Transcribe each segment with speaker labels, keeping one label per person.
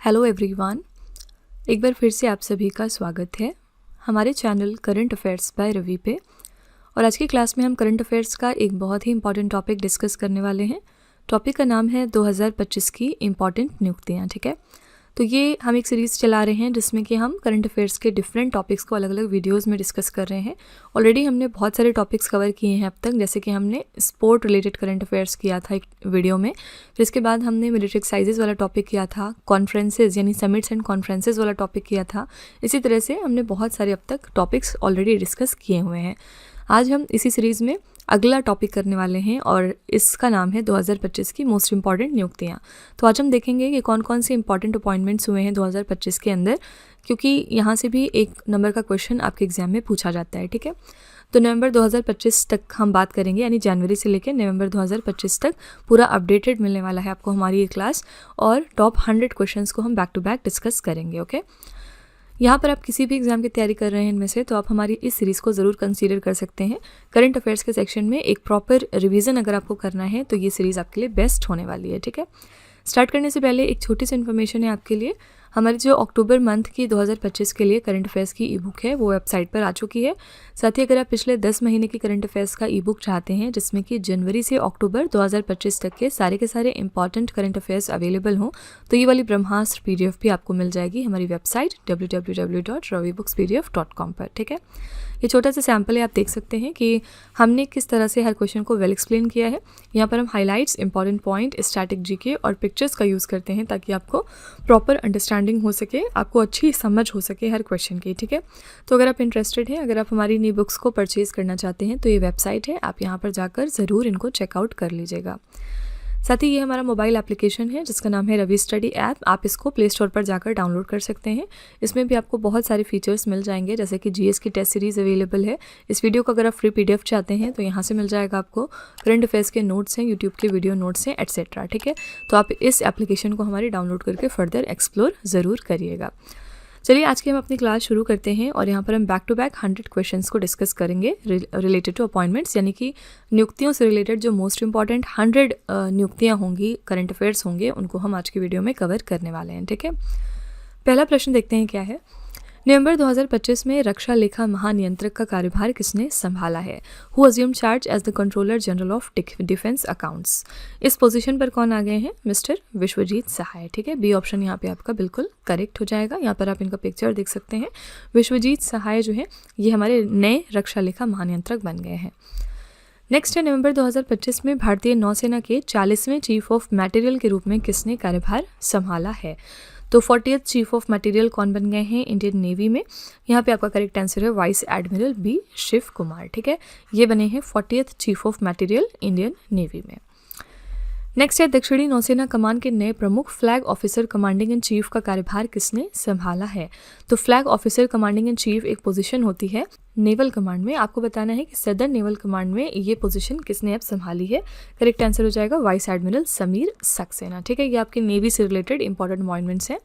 Speaker 1: Hello everyone, एक बार फिर से आप सभी का स्वागत है हमारे channel current affairs by Ravi पे। और आज की क्लास में हम करंट अफेयर्स का एक बहुत ही इंपॉर्टेंट टॉपिक डिस्कस करने वाले हैं। टॉपिक का नाम है 2025 की इम्पॉर्टेंट नियुक्तियाँ। ठीक है, तो ये हम एक सीरीज़ चला रहे हैं जिसमें कि हम करंट अफेयर्स के डिफरेंट टॉपिक्स को अलग अलग वीडियोस में डिस्कस कर रहे हैं। ऑलरेडी हमने बहुत सारे टॉपिक्स कवर किए हैं अब तक, जैसे कि हमने स्पोर्ट रिलेटेड करंट अफेयर्स किया था एक वीडियो में, फिर इसके बाद हमने मिलिट्री एक्सरसाइजेज वाला टॉपिक किया था, कॉन्फ्रेंसेज यानी समिट्स एंड कॉन्फ्रेंसेज वाला टॉपिक किया था। इसी तरह से हमने बहुत सारे अब तक टॉपिक्स ऑलरेडी डिस्कस किए हुए हैं। आज हम इसी सीरीज़ में अगला टॉपिक करने वाले हैं और इसका नाम है 2025 की मोस्ट इंपॉर्टेंट नियुक्तियाँ। तो आज हम देखेंगे कि कौन कौन से इंपॉर्टेंट अपॉइंटमेंट्स हुए हैं 2025 के अंदर, क्योंकि यहाँ से भी एक नंबर का क्वेश्चन आपके एग्जाम में पूछा जाता है। ठीक है, तो नवंबर 2025 तक हम बात करेंगे, यानी जनवरी से लेकर नवंबर 2025 तक पूरा अपडेटेड मिलने वाला है आपको हमारी ये क्लास, और टॉप 100 क्वेश्चंस को हम बैक टू बैक डिस्कस करेंगे। ओके, यहाँ पर आप किसी भी एग्जाम की तैयारी कर रहे हैं इनमें से, तो आप हमारी इस सीरीज़ को ज़रूर कंसीडर कर सकते हैं। करंट अफेयर्स के सेक्शन में एक प्रॉपर रिवीजन अगर आपको करना है तो ये सीरीज़ आपके लिए बेस्ट होने वाली है। ठीक है, स्टार्ट करने से पहले एक छोटी सी इन्फॉर्मेशन है आपके लिए। हमारी जो अक्टूबर मंथ की 2025 के लिए करंट अफेयर्स की ई बुक है वो वेबसाइट पर आ चुकी है। साथ ही अगर आप पिछले 10 महीने की करंट अफेयर्स का ई बुक चाहते हैं जिसमें कि जनवरी से अक्टूबर 2025 तक के सारे इंपॉर्टेंट करंट अफेयर्स अवेलेबल हों, तो ये वाली ब्रह्मास्त्र PDF भी आपको मिल जाएगी हमारी वेबसाइट www.ravibooks.pdf.com पर। ठीक है, ये छोटा सा सैम्पल है, आप देख सकते हैं कि हमने किस तरह से हर क्वेश्चन को वेल एक्सप्लेन किया है। यहाँ पर हम highlights, important point, static GK और पिक्चर्स का यूज़ करते हैं ताकि आपको प्रॉपर अंडरस्टैंडिंग हो सके, आपको अच्छी समझ हो सके हर क्वेश्चन की। ठीक है, तो अगर आप इंटरेस्टेड हैं, अगर आप हमारी नी बुक्स को परचेज़ करना चाहते हैं तो ये वेबसाइट है, आप यहाँ पर जाकर ज़रूर इनको चेकआउट कर लीजिएगा। साथ ही ये हमारा मोबाइल एप्लीकेशन है जिसका नाम है रवि स्टडी ऐप। आप इसको प्ले स्टोर पर जाकर डाउनलोड कर सकते हैं। इसमें भी आपको बहुत सारे फीचर्स मिल जाएंगे, जैसे कि GS की टेस्ट सीरीज़ अवेलेबल है। इस वीडियो को अगर आप फ्री PDF चाहते हैं तो यहाँ से मिल जाएगा आपको। करंट अफेयर्स के नोट्स हैं, यूट्यूब के वीडियो नोट्स हैं, एट्सेट्रा। ठीक है, तो आप इस एप्लीकेशन को हमारी डाउनलोड करके फर्दर एक्सप्लोर ज़रूर करिएगा। चलिए आज की हम अपनी क्लास शुरू करते हैं और यहाँ पर हम बैक टू बैक 100 क्वेश्चंस को डिस्कस करेंगे रिलेटेड टू अपॉइंटमेंट्स, यानी कि नियुक्तियों से रिलेटेड जो मोस्ट इंपॉर्टेंट 100 नियुक्तियाँ होंगी, करंट अफेयर्स होंगे, उनको हम आज की वीडियो में कवर करने वाले हैं। ठीक है, पहला प्रश्न देखते हैं क्या है। नवंबर 2025 में रक्षा लेखा महानियंत्रक का कार्यभार किसने संभाला है? Who assume charge as the controller general of defence accounts. इस पोजीशन पर कौन आ गए हैं? मिस्टर विश्वजीत सहाय। ठीक है, बी ऑप्शन यहाँ पे आपका बिल्कुल करेक्ट हो जाएगा। यहाँ पर आप इनका पिक्चर देख सकते हैं। विश्वजीत सहाय जो है ये हमारे नए रक्षा लेखा महानियंत्रक बन गए हैं। नेक्स्ट है, नवंबर 2025 में भारतीय नौसेना के 40वें चीफ ऑफ मटेरियल के रूप में किसने कार्यभार संभाला है? तो 40th चीफ ऑफ मटेरियल कौन बन गए हैं इंडियन नेवी में? यहाँ पे आपका करेक्ट आंसर है vice admiral B Shiv Kumar. ठीक है, ये बने हैं 40th chief of material Indian navy में। नेक्स्ट है, दक्षिणी नौसेना कमान के नए प्रमुख flag officer commanding in chief का कार्यभार किसने संभाला है? तो flag officer commanding in chief एक पोजीशन होती है नेवल कमांड में। आपको बताना है कि सदर्न नेवल कमांड में ये पोजीशन किसने अब संभाली है। करेक्ट आंसर हो जाएगा वाइस एडमिरल समीर सक्सेना। ठीक है, ये आपके नेवी से रिलेटेड इंपॉर्टेंट अपॉइंटमेंट्स हैं।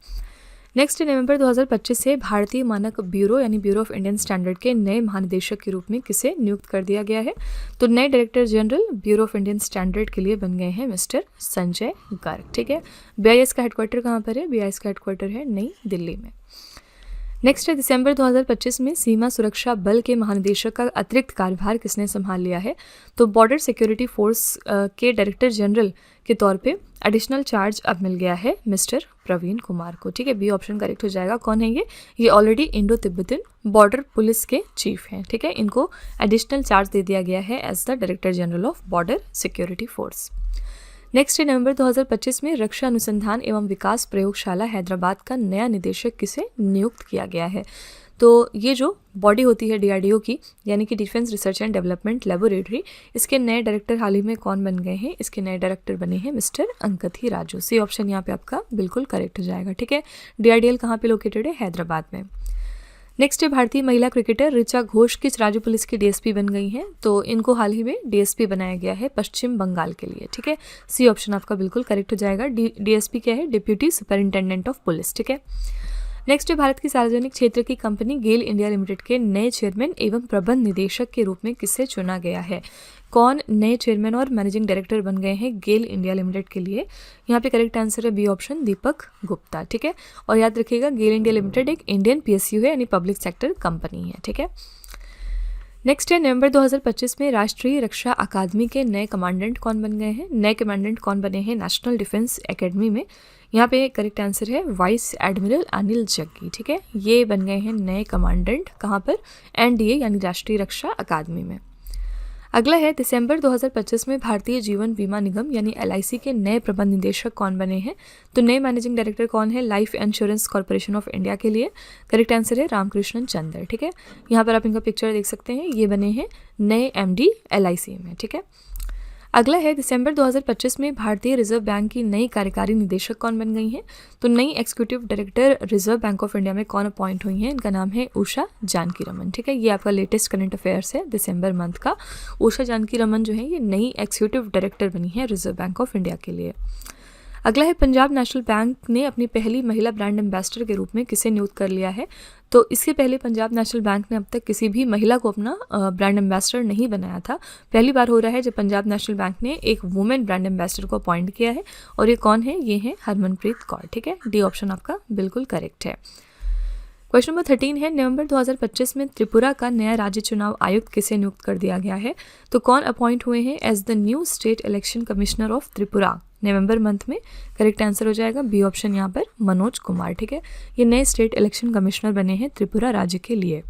Speaker 1: नेक्स्ट, नवंबर 2025 से भारतीय मानक ब्यूरो यानी ब्यूरो ऑफ इंडियन स्टैंडर्ड के नए महानिदेशक के रूप में किसे नियुक्त कर दिया गया है? तो नए director general bureau of Indian standard के लिए बन गए हैं मिस्टर संजय गर्ग। ठीक है, BIS का हेडक्वार्टर कहाँ पर है? BIS का हेडक्वार्टर है नई दिल्ली में। नेक्स्ट है, दिसंबर 2025 में सीमा सुरक्षा बल के महानिदेशक का अतिरिक्त कार्यभार किसने संभाल लिया है? तो बॉर्डर सिक्योरिटी फोर्स के डायरेक्टर जनरल के तौर पे एडिशनल चार्ज अब मिल गया है मिस्टर प्रवीण कुमार को। ठीक है, बी ऑप्शन करेक्ट हो जाएगा। कौन है ये already Indo Tibetan border police के चीफ हैं। ठीक है, इनको एडिशनल चार्ज दे दिया गया है as the director general of border security force. Next है, नवंबर 2025 में रक्षा अनुसंधान एवं विकास प्रयोगशाला हैदराबाद का नया निदेशक किसे नियुक्त किया गया है? तो ये जो बॉडी होती है DRDO की, यानी कि defence research and development laboratory, इसके नए डायरेक्टर हाल ही में कौन बन गए हैं? इसके नए डायरेक्टर बने हैं मिस्टर अंकित ही राजू। सी ऑप्शन यहाँ पे आपका बिल्कुल करेक्ट हो जाएगा। ठीक है, DRDL कहाँ पे लोकेटेड है? हैदराबाद में। नेक्स्ट है, भारतीय महिला क्रिकेटर ऋचा घोष किस राज्य पुलिस की DSP बन गई हैं? तो इनको हाल ही में DSP बनाया गया है पश्चिम बंगाल के लिए। ठीक है, सी ऑप्शन आपका बिल्कुल करेक्ट हो जाएगा। DSP क्या है? Deputy superintendent of police. ठीक है, नेक्स्ट है भारत की सार्वजनिक क्षेत्र की कंपनी गेल इंडिया लिमिटेड के नए चेयरमैन एवं प्रबंध निदेशक के रूप में किसे चुना गया है। कौन नए चेयरमैन और मैनेजिंग डायरेक्टर बन गए हैं गेल इंडिया लिमिटेड के लिए। यहाँ पे करेक्ट आंसर है बी ऑप्शन, दीपक गुप्ता। ठीक है, और याद रखिएगा गेल इंडिया लिमिटेड एक इंडियन PSU है, यानी पब्लिक सेक्टर कंपनी है। ठीक है, नेक्स्ट है नवंबर 2025 में राष्ट्रीय रक्षा अकादमी के नए कमांडेंट कौन बन गए हैं। नए कमांडेंट कौन बने हैं नेशनल डिफेंस एकेडमी में। यहाँ पे करेक्ट आंसर है वाइस एडमिरल अनिल जग्गी। ठीक है, ये बन गए हैं नए कमांडेंट कहाँ पर, NDA यानी राष्ट्रीय रक्षा अकादमी में। अगला है दिसंबर 2025 में भारतीय जीवन बीमा निगम यानी LIC के नए प्रबंध निदेशक कौन बने हैं। तो नए मैनेजिंग डायरेक्टर कौन है life insurance corporation of India के लिए। करेक्ट आंसर है रामकृष्णन चंद्र। ठीक है, यहाँ पर आप इनका पिक्चर देख सकते हैं, ये बने हैं नए MD LIC में। ठीक है, अगला है दिसंबर 2025 में भारतीय रिजर्व बैंक की नई कार्यकारी निदेशक कौन बन गई हैं। तो नई executive director reserve bank of India में कौन अपॉइंट हुई हैं। इनका नाम है उषा जानकी रमन। ठीक है, ये आपका लेटेस्ट करंट अफेयर्स है दिसंबर मंथ का। उषा जानकी रमन जो है ये नई एग्जीक्यूटिव डायरेक्टर बनी है रिजर्व बैंक ऑफ इंडिया के लिए। अगला है पंजाब नेशनल बैंक ने अपनी पहली महिला ब्रांड एम्बेसडर के रूप में किसे नियुक्त कर लिया है। तो इसके पहले पंजाब नेशनल बैंक ने अब तक किसी भी महिला को अपना ब्रांड एम्बेसडर नहीं बनाया था। पहली बार हो रहा है जब पंजाब नेशनल बैंक ने एक वुमेन ब्रांड एम्बेसडर को अपॉइंट किया है, और ये कौन है, ये है हरमनप्रीत कौर। ठीक है, डी ऑप्शन आपका बिल्कुल करेक्ट है। क्वेश्चन नंबर 13 है नवंबर 2025 में त्रिपुरा का नया राज्य चुनाव आयुक्त किसे नियुक्त कर दिया गया है। तो कौन अपॉइंट हुए हैं as the new state election commissioner of Tripura November month में। करेक्ट आंसर हो जाएगा बी ऑप्शन, यहाँ पर मनोज कुमार। ठीक है, ये नए स्टेट इलेक्शन कमिश्नर बने हैं त्रिपुरा राज्य के लिए।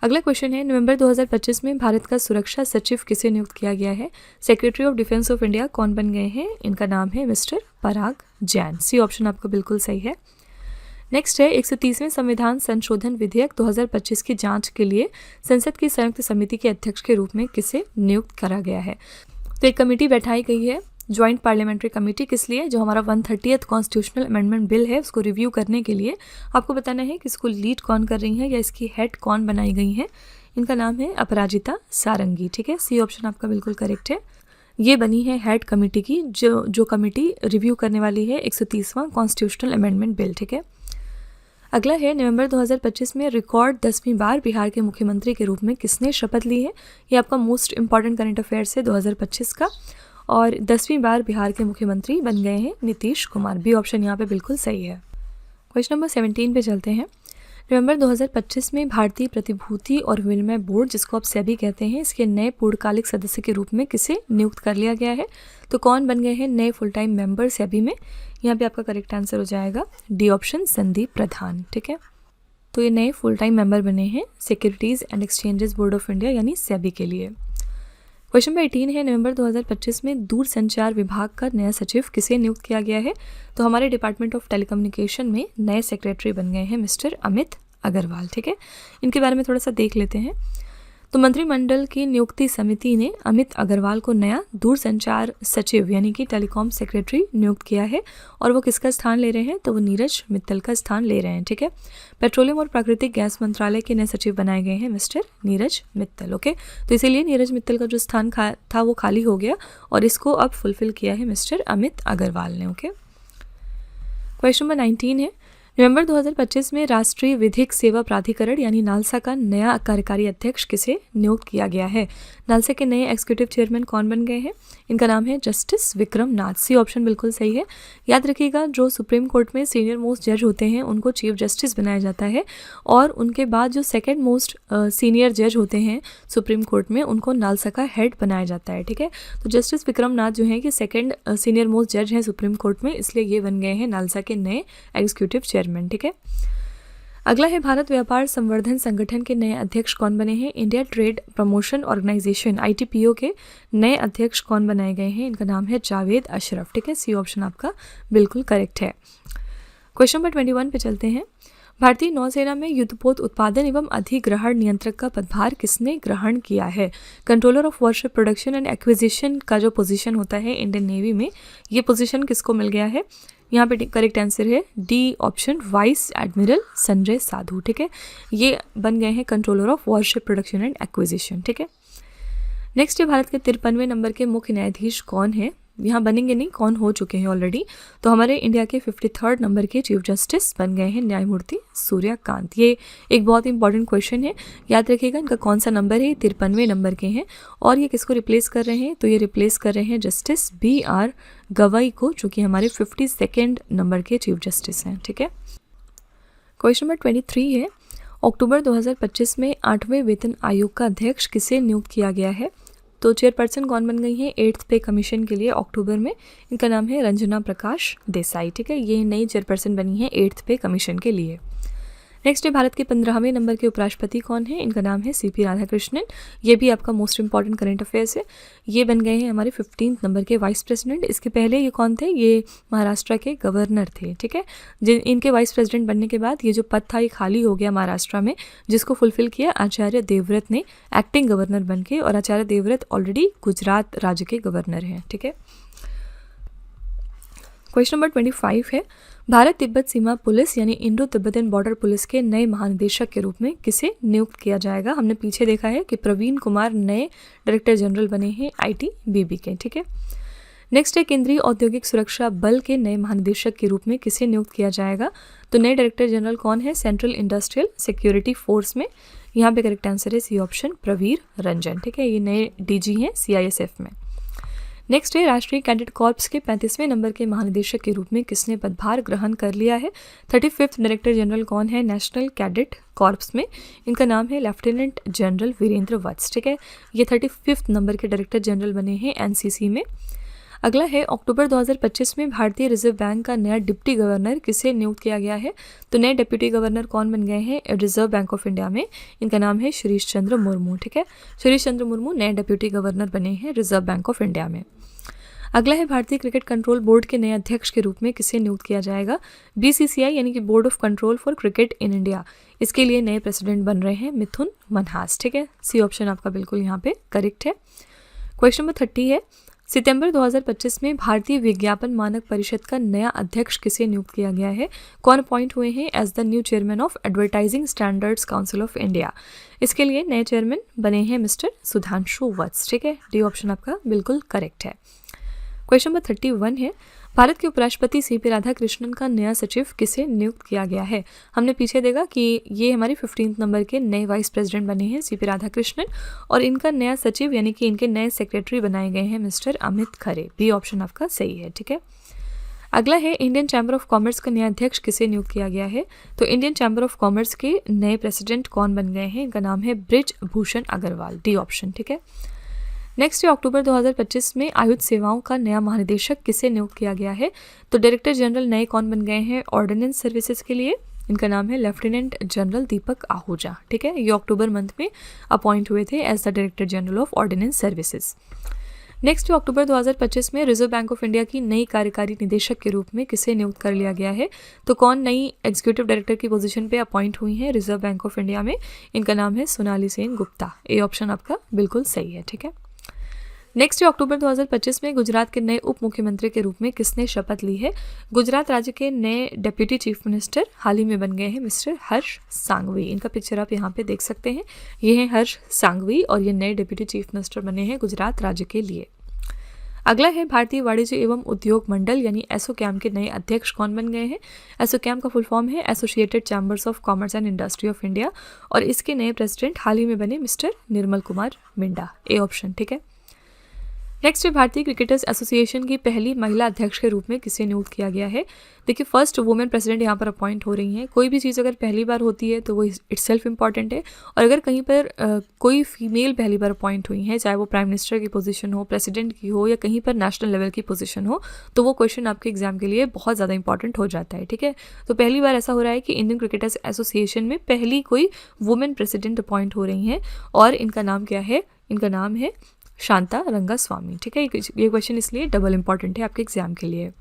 Speaker 1: अगला क्वेश्चन है नवंबर 2025 में भारत का सुरक्षा सचिव किसे नियुक्त किया गया है। Secretary of defence of India कौन बन गए हैं। इनका नाम है मिस्टर पराग जैन। सी ऑप्शन आपका बिल्कुल सही है। नेक्स्ट है 130वें संविधान संशोधन विधेयक 2025 की जांच के लिए संसद की संयुक्त समिति के अध्यक्ष के रूप में किसे नियुक्त करा गया है। तो एक कमेटी बैठाई गई है, ज्वाइंट पार्लियामेंट्री कमेटी, किस लिए, जो हमारा 130th कॉन्स्टिट्यूशनल अमेंडमेंट बिल है उसको रिव्यू करने के लिए। आपको बताना है कि इसको लीड कौन कर रही है या इसकी हेड कौन बनाई गई है। इनका नाम है अपराजिता सारंगी। ठीक है, सी ऑप्शन आपका बिल्कुल करेक्ट है। ये बनी है हेड कमेटी की, जो कमेटी रिव्यू करने वाली है 130वां कॉन्स्टिट्यूशनल अमेंडमेंट बिल। ठीक है, अगला है नवंबर 2025 में रिकॉर्ड 10वीं बार बिहार के मुख्यमंत्री के रूप में किसने शपथ ली है। ये आपका मोस्ट इंपॉर्टेंट करंट अफेयर्स है 2025 का, और 10वीं बार बिहार के मुख्यमंत्री बन गए हैं नीतीश कुमार। बी ऑप्शन यहाँ पे बिल्कुल सही है। क्वेश्चन नंबर 17 पे चलते हैं। नवंबर 2025 में भारतीय प्रतिभूति और विनिमय बोर्ड, जिसको आप सेबी कहते हैं, इसके नए पूर्णकालिक सदस्य के रूप में किसे नियुक्त कर लिया गया है। तो कौन बन गए हैं नए फुल टाइम मेंबर सेबी में। यहाँ पे आपका करेक्ट आंसर हो जाएगा डी ऑप्शन, संदीप प्रधान। ठीक है, तो ये नए फुल टाइम मेंबर बने हैं securities and exchanges board of India यानी सेबी के लिए। क्वेश्चन नंबर 18 है नवंबर 2025 में दूरसंचार विभाग का नया सचिव किसे नियुक्त किया गया है। तो हमारे डिपार्टमेंट ऑफ टेलीकम्युनिकेशन में नए सेक्रेटरी बन गए हैं मिस्टर अमित अग्रवाल। ठीक है, इनके बारे में थोड़ा सा देख लेते हैं। तो मंत्रिमंडल की नियुक्ति समिति ने अमित अग्रवाल को नया दूरसंचार सचिव यानी कि टेलीकॉम सेक्रेटरी नियुक्त किया है, और वो किसका स्थान ले रहे हैं। तो वो नीरज मित्तल का स्थान ले रहे हैं। ठीक है, पेट्रोलियम और प्राकृतिक गैस मंत्रालय के नए सचिव बनाए गए हैं मिस्टर नीरज मित्तल। ओके, तो इसीलिए नीरज मित्तल का जो स्थान था वो खाली हो गया, और इसको अब फुलफिल किया है मिस्टर अमित अग्रवाल ने। ओके, क्वेश्चन नंबर 19 है नवंबर 2025 में राष्ट्रीय विधिक सेवा प्राधिकरण यानी नालसा का नया कार्यकारी अध्यक्ष किसे नियुक्त किया गया है। नालसा के नए एग्जीक्यूटिव चेयरमैन कौन बन गए हैं। इनका नाम है जस्टिस विक्रम नाथ। सी ऑप्शन बिल्कुल सही है। याद रखिएगा, जो सुप्रीम कोर्ट में सीनियर मोस्ट जज होते हैं उनको चीफ जस्टिस बनाया जाता है, और उनके बाद जो सेकंड मोस्ट सीनियर जज होते हैं सुप्रीम कोर्ट में उनको नालसा का हेड बनाया जाता है। ठीक है, तो जस्टिस विक्रम नाथ जो है कि सेकंड सीनियर मोस्ट जज हैं सुप्रीम कोर्ट में, इसलिए ये बन गए हैं नालसा के नए एग्जीक्यूटिव चेयरमैन। ठीक है, अगला है भारत व्यापार संवर्धन संगठन के नए अध्यक्ष कौन बने हैं। India trade promotion organisation ITPO के नए अध्यक्ष कौन बनाए गए हैं। इनका नाम है जावेद अशरफ। ठीक है, सी ऑप्शन आपका बिल्कुल करेक्ट है। क्वेश्चन नंबर 21 पे चलते हैं। भारतीय नौसेना में युद्धपोत उत्पादन एवं अधिग्रहण नियंत्रक का पदभार किसने ग्रहण किया है। Controller of warship production and acquisition का जो पोजीशन होता है इंडियन नेवी में, ये पोजीशन किसको मिल गया है। यहाँ पे करेक्ट आंसर है D option, vice admiral Sanjay Sadhu. ठीक है, ये बन गए हैं controller of warship production and acquisition. ठीक है, नेक्स्ट है भारत के 53वें नंबर के मुख्य न्यायाधीश कौन है। यहाँ बनेंगे नहीं, कौन हो चुके हैं ऑलरेडी। तो हमारे इंडिया के 53rd नंबर के चीफ जस्टिस बन गए हैं न्यायमूर्ति सूर्यकांत। ये एक बहुत इंपॉर्टेंट क्वेश्चन है, याद रखिएगा इनका कौन सा नंबर है, 53वें नंबर के हैं। और ये किसको रिप्लेस कर रहे हैं, तो ये रिप्लेस कर रहे हैं जस्टिस BR गवाई को, जो कि हमारे 52nd नंबर के चीफ जस्टिस हैं। ठीक है, क्वेश्चन नंबर 23 है, अक्टूबर 2025 में 8वें वेतन आयोग का अध्यक्ष किसे नियुक्त किया गया है। तो चेयरपर्सन कौन बन गई है 8th पे कमीशन के लिए अक्टूबर में, इनका नाम है रंजना प्रकाश देसाई। ठीक है, ये नई चेयरपर्सन बनी है 8th पे कमीशन के लिए। नेक्स्ट है, भारत के 15वें नंबर के उपराष्ट्रपति कौन है, इनका नाम है CP राधाकृष्णन। ये भी आपका मोस्ट इंपॉर्टेंट करंट अफेयर्स है। ये बन गए हैं हमारे 15th नंबर के वाइस प्रेसिडेंट। इसके पहले ये कौन थे, ये महाराष्ट्र के गवर्नर थे। ठीक है, इनके वाइस प्रेसिडेंट बनने के बाद ये जो पद था ये खाली हो गया महाराष्ट्र में, जिसको फुलफिल किया आचार्य देवव्रत ने एक्टिंग गवर्नर बन के, और आचार्य देवव्रत ऑलरेडी गुजरात राज्य के गवर्नर हैं। ठीक है, क्वेश्चन नंबर 25 है, भारत तिब्बत सीमा पुलिस यानी इंडो तिब्बतन बॉर्डर पुलिस के नए महानिदेशक के रूप में किसे नियुक्त किया जाएगा। हमने पीछे देखा है कि प्रवीण कुमार नए डायरेक्टर जनरल बने हैं ITBP के। ठीक है, नेक्स्ट है, केंद्रीय औद्योगिक सुरक्षा बल के नए महानिदेशक के रूप में किसे नियुक्त किया जाएगा। तो नए डायरेक्टर जनरल कौन है, सेंट्रल इंडस्ट्रियल सिक्योरिटी फोर्स में। यहाँ पे करेक्ट आंसर है सी ऑप्शन, प्रवीर रंजन। ठीक है, ये नए DG हैं CISF में। नेक्स्ट है, राष्ट्रीय कैडेट कॉर्प्स के 35वें नंबर के महानिदेशक के रूप में किसने पदभार ग्रहण कर लिया है। 35th डायरेक्टर जनरल कौन है नेशनल कैडेट कॉर्प्स में, इनका नाम है लेफ्टिनेंट जनरल वीरेंद्र वत्स। ठीक है, ये 35th नंबर के डायरेक्टर जनरल बने हैं NCC में। अगला है, अक्टूबर 2025 में भारतीय रिजर्व बैंक का नया डिप्टी गवर्नर किसे नियुक्त किया गया है। तो नए डिप्टी गवर्नर कौन बन गए हैं रिजर्व बैंक ऑफ इंडिया में, इनका नाम है शिरीष चंद्र मुर्मू। ठीक है, शिरीष चंद्र मुर्मू नए डिप्टी गवर्नर बने हैं रिजर्व बैंक ऑफ इंडिया में। अगला है, भारतीय क्रिकेट कंट्रोल बोर्ड के नए अध्यक्ष के रूप में किसे नियुक्त किया जाएगा। BCCI यानी कि board of control for cricket in India, इसके लिए नए प्रेसिडेंट बन रहे हैं मिथुन मनहास। ठीक है, सी ऑप्शन आपका बिल्कुल यहाँ पे करेक्ट है। क्वेश्चन नंबर 30 है, सितंबर 2025 में भारतीय विज्ञापन मानक परिषद का नया अध्यक्ष किसे नियुक्त किया गया है। कौन अपॉइंट हुए हैं as the new chairman of advertising standards council of India. इसके लिए नए चेयरमैन बने हैं मिस्टर सुधांशु वत्स। ठीक है, डी ऑप्शन आपका बिल्कुल करेक्ट है। क्वेश्चन नंबर 31 है, भारत के उपराष्ट्रपति CP राधाकृष्णन का नया सचिव किसे नियुक्त किया गया है। हमने पीछे देखा कि ये हमारे 15th नंबर के नए वाइस प्रेसिडेंट बने हैं CP राधाकृष्णन, और इनका नया सचिव यानी कि इनके नए सेक्रेटरी बनाए गए हैं mister Amit Khare. B option आपका सही है। ठीक है, अगला है, इंडियन चैम्बर ऑफ कॉमर्स का नया अध्यक्ष किसे नियुक्त किया गया है। तो इंडियन चैम्बर ऑफ कॉमर्स के नए प्रेसिडेंट कौन बन गए हैं, इनका नाम है ब्रिज भूषण अग्रवाल। D option. ठीक है, नेक्स्ट है, अक्टूबर 2025 में आयुध सेवाओं का नया महानिदेशक किसे नियुक्त किया गया है। तो डायरेक्टर जनरल नए कौन बन गए हैं ऑर्डिनेंस सर्विसेज के लिए, इनका नाम है लेफ्टिनेंट जनरल दीपक आहूजा। ठीक है, ये अक्टूबर मंथ में अपॉइंट हुए थे as the director general of ordnance services. Next अक्टूबर 2025 में रिजर्व बैंक ऑफ इंडिया की नई कार्यकारी निदेशक के रूप में किसे नियुक्त कर लिया गया है। तो कौन नई एग्जीक्यूटिव डायरेक्टर की पोजीशन पे अपॉइंट हुई हैं रिजर्व बैंक ऑफ इंडिया में, इनका नाम है सोनाली सेन गुप्ता। ए ऑप्शन आपका बिल्कुल सही है। ठीक है, नेक्स्ट अक्टूबर 2025 में गुजरात के नए उप मुख्यमंत्री के रूप में किसने शपथ ली है। गुजरात राज्य के नए डेप्यूटी चीफ मिनिस्टर हाल ही में बन गए हैं मिस्टर हर्ष सांघवी। इनका पिक्चर आप यहाँ पे देख सकते हैं, ये हैं हर्ष सांघवी और ये नए डेप्यूटी चीफ मिनिस्टर बने हैं गुजरात राज्य के लिए। अगला है, भारतीय वाणिज्य एवं उद्योग मंडल यानी एसोचैम के नए अध्यक्ष कौन बन गए हैं। एसोचैम का फुल फॉर्म है associated chambers of commerce and industry of India, और इसके नए प्रेसिडेंट हाल ही में बने mister Nirmal Kumar Minda. A option. ठीक है, नेक्स्ट है, भारतीय क्रिकेटर्स एसोसिएशन की पहली महिला अध्यक्ष के रूप में किसे नियुक्त किया गया है। देखिए, फर्स्ट वुमेन प्रेसिडेंट यहाँ पर अपॉइंट हो रही हैं। कोई भी चीज़ अगर पहली बार होती है तो वो इटसेल्फ इंपॉर्टेंट है, और अगर कहीं पर कोई फीमेल पहली बार अपॉइंट हुई हैं, चाहे वो प्राइम मिनिस्टर की पोजीशन हो, प्रेसिडेंट की हो, या कहीं पर नेशनल लेवल की पोजीशन हो, तो वो क्वेश्चन आपके एग्जाम के लिए बहुत ज़्यादा इंपॉर्टेंट हो जाता है। ठीक है, तो पहली बार ऐसा हो रहा है कि इंडियन क्रिकेटर्स एसोसिएशन में पहली कोई वुमेन प्रेसिडेंट अपॉइंट हो रही हैं, और इनका नाम क्या है, इनका नाम है शांता रंगास्वामी। ठीक है, ये क्वेश्चन इसलिए डबल इंपॉर्टेंट है आपके एग्जाम के लिए।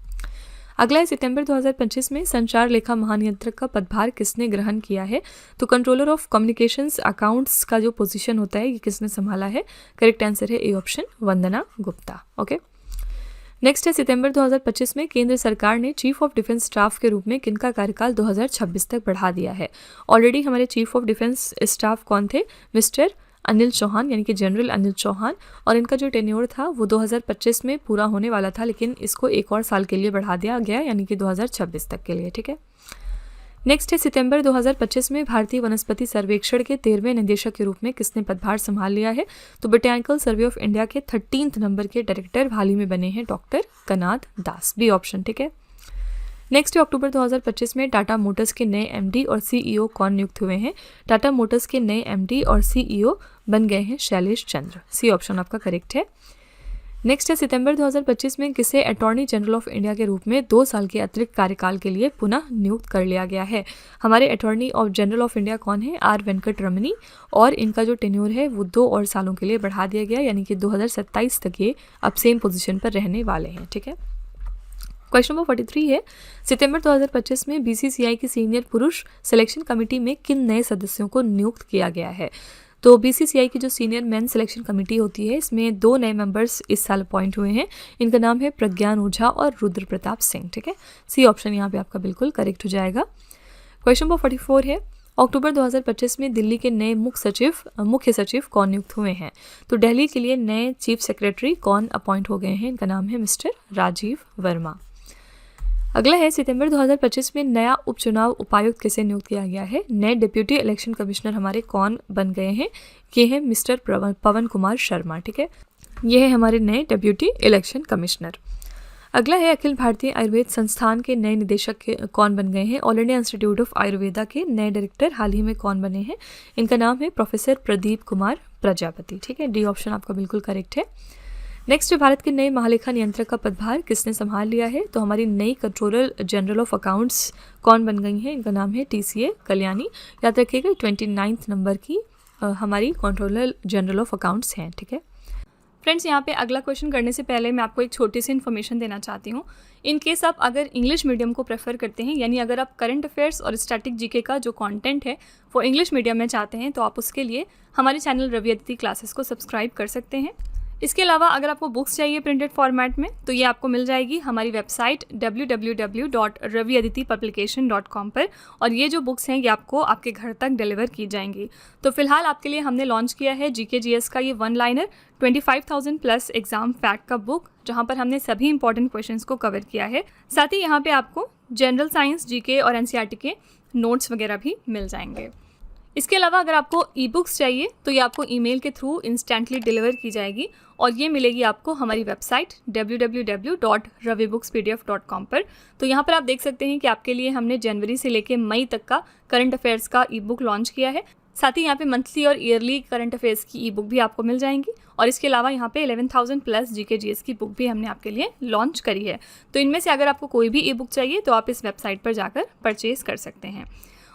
Speaker 1: अगला है, सितंबर 2025 में संचार लेखा महानियंत्रक का पदभार किसने ग्रहण किया है। तो कंट्रोलर ऑफ कम्युनिकेशंस अकाउंट्स का जो पोजीशन होता है ये किसने संभाला है। करेक्ट आंसर है A option, Vandana Gupta. Okay, next है, सितंबर 2025 में केंद्र सरकार ने चीफ ऑफ डिफेंस स्टाफ के रूप में किनका कार्यकाल 2026 तक बढ़ा दिया है। ऑलरेडी हमारे चीफ ऑफ डिफेंस स्टाफ कौन थे, मिस्टर अनिल चौहान यानी कि जनरल अनिल चौहान, और इनका जो टेन्योर था वो 2025 में पूरा होने वाला था, लेकिन इसको एक और साल के लिए बढ़ा दिया गया यानी कि 2026 तक के लिए। ठीक है, नेक्स्ट है सितंबर 2025 में भारतीय वनस्पति सर्वेक्षण के 13वें निदेशक के रूप में किसने पदभार संभाल लिया है? तो बोटेनिकल सर्वे ऑफ इंडिया के 13th नंबर के डायरेक्टर हाल ही में बने हैं डॉक्टर कनाद दास, बी ऑप्शन। ठीक है, नेक्स्ट है अक्टूबर 2025 में टाटा मोटर्स के नए एमडी और सीईओ कौन नियुक्त हुए हैं? टाटा मोटर्स के नए एमडी और सीईओ बन गए हैं शैलेश चंद्र, सी ऑप्शन आपका करेक्ट है। नेक्स्ट है सितंबर 2025 में किसे अटॉर्नी जनरल ऑफ इंडिया के रूप में 2 साल के अतिरिक्त कार्यकाल के लिए पुनः नियुक्त कर लिया गया है? हमारे attorney of general of India कौन है? आर वेंकट रमनी, और इनका जो टेन्योर है वो 2 और सालों के लिए बढ़ा दिया गया यानी कि 2027 तक ये अब सेम पोजीशन पर रहने वाले हैं। ठीक है, क्वेश्चन नंबर 43 है, सितंबर 2025 में बीसीसीआई की सीनियर पुरुष सिलेक्शन कमेटी में किन नए सदस्यों को नियुक्त किया गया है? तो बीसीसीआई की जो सीनियर मेन सिलेक्शन कमेटी होती है इसमें 2 नए मेंबर्स इस साल अपॉइंट हुए हैं। इनका नाम है प्रज्ञान ओझा और रुद्र प्रताप सिंह। ठीक है, सी ऑप्शन यहाँ पे आपका बिल्कुल करेक्ट हो जाएगा। क्वेश्चन नंबर 44 है, अक्टूबर 2025 में दिल्ली के नए मुख्य सचिव कौन नियुक्त हुए हैं? तो दिल्ली के लिए नए चीफ सेक्रेटरी कौन अपॉइंट हो गए हैं? इनका नाम है मिस्टर राजीव वर्मा। अगला है सितंबर 2025 में नया उपचुनाव उपायुक्त किसे नियुक्त किया गया है? नए डिप्यूटी इलेक्शन कमिश्नर हमारे कौन बन गए हैं? ये हैं मिस्टर पवन कुमार शर्मा। ठीक है, ये है हमारे नए डिप्यूटी इलेक्शन कमिश्नर। अगला है अखिल भारतीय आयुर्वेद संस्थान के नए निदेशक कौन बन गए हैं? All India institute of Ayurveda के नए डायरेक्टर हाल ही में कौन बने हैं? इनका नाम है प्रोफेसर प्रदीप कुमार प्रजापति। ठीक है, डी ऑप्शन आपका बिल्कुल करेक्ट है। नेक्स्ट भारत के नए महालेखा नियंत्रक का पदभार किसने संभाल लिया है? तो हमारी नई कंट्रोलर जनरल ऑफ अकाउंट्स कौन बन गई हैं? इनका नाम है टीसीए कल्याणी। याद रखिएगा 29 नंबर की हमारी कंट्रोलर जनरल ऑफ अकाउंट्स हैं। ठीक है फ्रेंड्स, यहाँ पे अगला क्वेश्चन करने से पहले मैं आपको एक छोटी सी इन्फॉर्मेशन देना चाहती हूँ। इन केस आप अगर इंग्लिश मीडियम को प्रेफर करते हैं, यानी अगर आप करंट अफेयर्स और स्टैटिक जीके का जो कंटेंट है वो इंग्लिश मीडियम में चाहते हैं, तो आप उसके लिए हमारे चैनल रवि अदिति क्लासेस को सब्सक्राइब कर सकते हैं। इसके अलावा अगर आपको बुक्स चाहिए प्रिंटेड फॉर्मेट में, तो ये आपको मिल जाएगी हमारी वेबसाइट www.raviaditipublication.com पर, और ये जो बुक्स हैं ये आपको आपके घर तक डिलीवर की जाएंगी। तो फिलहाल आपके लिए हमने लॉन्च किया है जीके जीएस का ये 1 लाइनर 25,000 प्लस एग्जाम फैक्ट का बुक, जहाँ पर हमने सभी इंपॉर्टेंट क्वेश्चंस को कवर किया है। साथ ही यहाँ पे आपको जनरल साइंस, जीके और एनसीईआरटी के नोट्स वगैरह भी मिल जाएंगे। इसके अलावा अगर आपको ई बुक्स चाहिए तो ये आपको ईमेल के थ्रू इंस्टेंटली डिलीवर की जाएगी, और ये मिलेगी आपको हमारी वेबसाइट www.ravibooks.pdf.com पर। तो यहाँ पर आप देख सकते हैं कि आपके लिए हमने जनवरी से लेकर मई तक का करंट अफेयर्स का ई बुक लॉन्च किया है। साथ ही यहाँ पे मंथली और ईयरली करंट अफेयर्स की ई बुक भी आपको मिल जाएंगी, और इसके अलावा यहाँ पे 11,000 प्लस जीके जीएस की बुक भी हमने आपके लिए लॉन्च करी है। तो इनमें से अगर आपको कोई भी ई बुक चाहिए तो आप इस वेबसाइट पर जाकर परचेज कर सकते हैं।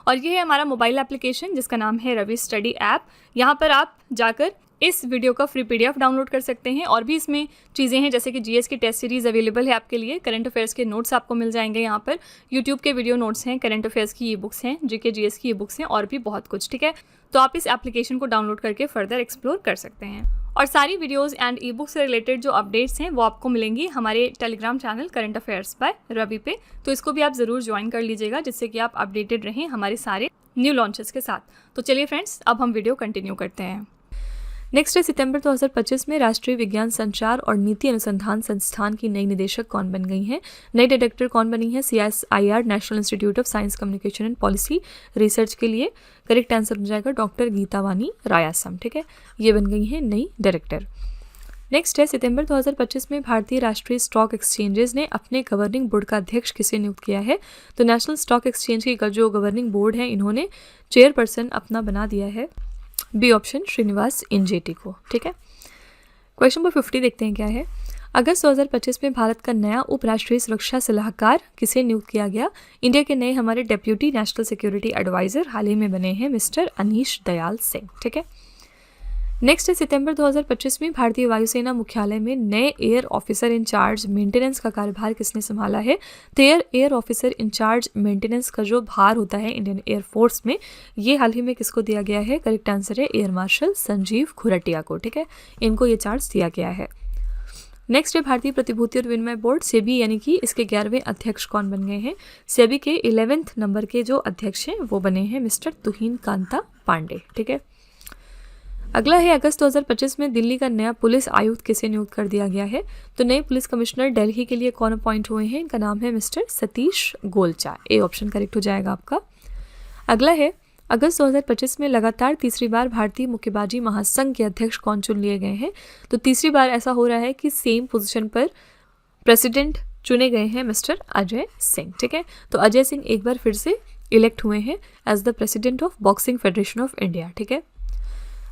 Speaker 1: और ये है हमारा मोबाइल एप्लीकेशन जिसका नाम है रवि स्टडी ऐप। यहाँ पर आप जाकर इस वीडियो का फ्री पीडीएफ डाउनलोड कर सकते हैं, और भी इसमें चीज़ें हैं जैसे कि जीएस की टेस्ट सीरीज़ अवेलेबल है आपके लिए, करंट अफेयर्स के नोट्स आपको मिल जाएंगे यहाँ पर, यूट्यूब के वीडियो नोट्स हैं, करंट अफेयर्स की ई बुक्स हैं, जीके जीएस की ई बुक्स हैं, और भी बहुत कुछ। ठीक है, तो आप इस एप्लीकेशन को डाउनलोड करके फर्दर एक्सप्लोर कर सकते हैं। और सारी वीडियोस एंड ई बुक से रिलेटेड जो अपडेट्स हैं वो आपको मिलेंगी हमारे Telegram channel current affairs by Ravi पे, तो इसको भी आप ज़रूर ज्वाइन कर लीजिएगा, जिससे कि आप अपडेटेड रहें हमारे सारे न्यू लॉन्चेस के साथ। तो चलिए फ्रेंड्स, अब हम वीडियो कंटिन्यू करते हैं। नेक्स्ट है सितंबर 2025 में राष्ट्रीय विज्ञान संचार और नीति अनुसंधान संस्थान की नई निदेशक कौन बन गई हैं? नई डायरेक्टर कौन बनी है? CSIR national institute of science communication and policy research के लिए करेक्ट आंसर हो जाएगा डॉक्टर गीतावानी रायासम। ठीक है, ये बन गई है नई डायरेक्टर। नेक्स्ट है सितंबर 2025 में भारतीय राष्ट्रीय स्टॉक एक्सचेंजेस ने अपने गवर्निंग बोर्ड का अध्यक्ष किसे नियुक्त किया है? तो नेशनल स्टॉक एक्सचेंज की जो गवर्निंग बोर्ड है इन्होंने चेयरपर्सन अपना बना दिया है, बी ऑप्शन श्रीनिवास इंजेटी को। ठीक है, क्वेश्चन नंबर 50 देखते हैं क्या है। अगस्त 2025 में भारत का नया उपराष्ट्रीय सुरक्षा सलाहकार किसे नियुक्त किया गया? इंडिया के नए हमारे डेप्यूटी नेशनल सिक्योरिटी एडवाइजर हाल ही में बने हैं मिस्टर अनीश दयाल सिंह। ठीक है, नेक्स्ट है सितंबर 2025 में भारतीय वायुसेना मुख्यालय में नए एयर ऑफिसर इंचार्ज मेंटेनेंस का कार्यभार किसने संभाला है? तो एयर ऑफिसर इंचार्ज मेंटेनेंस का जो भार होता है इंडियन एयरफोर्स में, ये हाल ही में किसको दिया गया है? करेक्ट आंसर है एयर मार्शल संजीव खुरटिया को। ठीक है, इनको ये चार्ज दिया गया है। नेक्स्ट है भारतीय प्रतिभूति और विनिमय बोर्ड सेबी यानी कि इसके 11वें अध्यक्ष कौन बन गए हैं? सेबी के 11th नंबर के जो अध्यक्ष हैं वो बने हैं मिस्टर तुहिन कांता पांडे। ठीक है, अगला है अगस्त 2025 में दिल्ली का नया पुलिस आयुक्त किसे नियुक्त कर दिया गया है? तो नए पुलिस कमिश्नर दिल्ली के लिए कौन अपॉइंट हुए हैं? इनका नाम है mister Satish Golcha. A option correct हो जाएगा आपका। अगला है अगस्त 2025 में लगातार तीसरी बार भारतीय मुक्केबाजी महासंघ के अध्यक्ष कौन चुन लिए गए हैं? तो तीसरी बार ऐसा हो रहा है कि सेम पोजीशन पर प्रेसिडेंट चुने गए हैं मिस्टर अजय सिंह। ठीक है, तो अजय सिंह एक बार फिर से इलेक्ट हुए हैं as the president of boxing federation of India. ठीक है,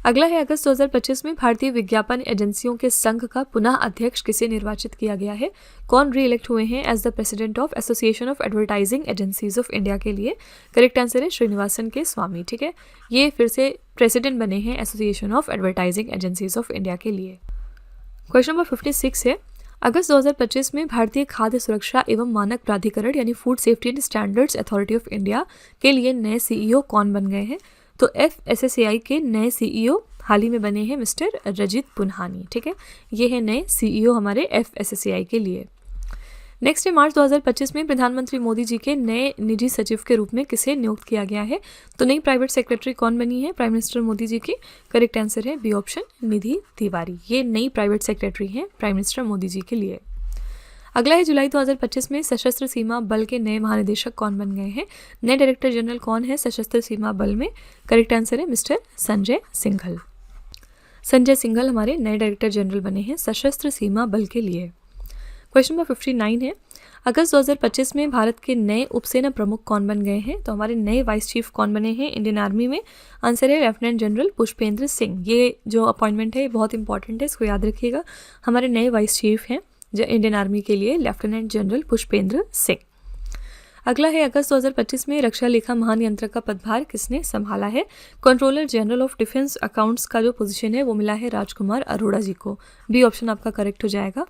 Speaker 1: अगला है अगस्त 2025 में भारतीय विज्ञापन एजेंसियों के संघ का पुनः अध्यक्ष किसे निर्वाचित किया गया है? कौन री इलेक्ट हुए हैं as the president of association of advertising agencies of India के लिए? करेक्ट आंसर है श्रीनिवासन के स्वामी। ठीक है, ये फिर से प्रेसिडेंट बने हैं association of advertising agencies of India के लिए। क्वेश्चन नंबर 56 है अगस्त 2025 में भारतीय खाद्य सुरक्षा एवं मानक प्राधिकरण यानी food safety and standards authority of India के लिए नए सीईओ कौन बन गए हैं? तो FSSAI के नए सीईओ हाल ही में बने हैं मिस्टर रजित पुन्हानी। ठीक है, ये है नए सीईओ हमारे FSSAI के लिए। नेक्स्ट है मार्च 2025 में प्रधानमंत्री मोदी जी के नए निजी सचिव के रूप में किसे नियुक्त किया गया है? तो नई प्राइवेट सेक्रेटरी कौन बनी है प्राइम मिनिस्टर मोदी जी की? करेक्ट आंसर है बी ऑप्शन निधि तिवारी। ये नई प्राइवेट सेक्रेटरी हैं प्राइम मिनिस्टर मोदी जी के लिए। अगला है जुलाई 2025 में सशस्त्र सीमा बल के नए महानिदेशक कौन बन गए हैं? नए डायरेक्टर जनरल कौन है सशस्त्र सीमा बल में? करेक्ट आंसर है मिस्टर संजय सिंघल। संजय सिंघल हमारे नए डायरेक्टर जनरल बने हैं सशस्त्र सीमा बल के लिए। क्वेश्चन नंबर 59 है अगस्त 2025 में भारत के नए उपसेना प्रमुख कौन बन गए हैं? तो हमारे नए वाइस चीफ कौन बने हैं इंडियन आर्मी में? आंसर है लेफ्टिनेंट जनरल पुष्पेंद्र सिंह। ये जो अपॉइंटमेंट है बहुत इंपॉर्टेंट है, इसको याद रखिएगा। हमारे नए वाइस चीफ हैं जो इंडियन आर्मी के लिए लेफ्टिनेंट जनरल पुष्पेंद्र सिंह। अगला है अगस्त 2025 में रक्षा लेखा महानियंत्रक का पदभार किसने संभाला है? Controller general of defence accounts का जो पोजीशन है वो मिला है राजकुमार अरोड़ा जी को। बी ऑप्शन आपका करेक्ट हो जाएगा।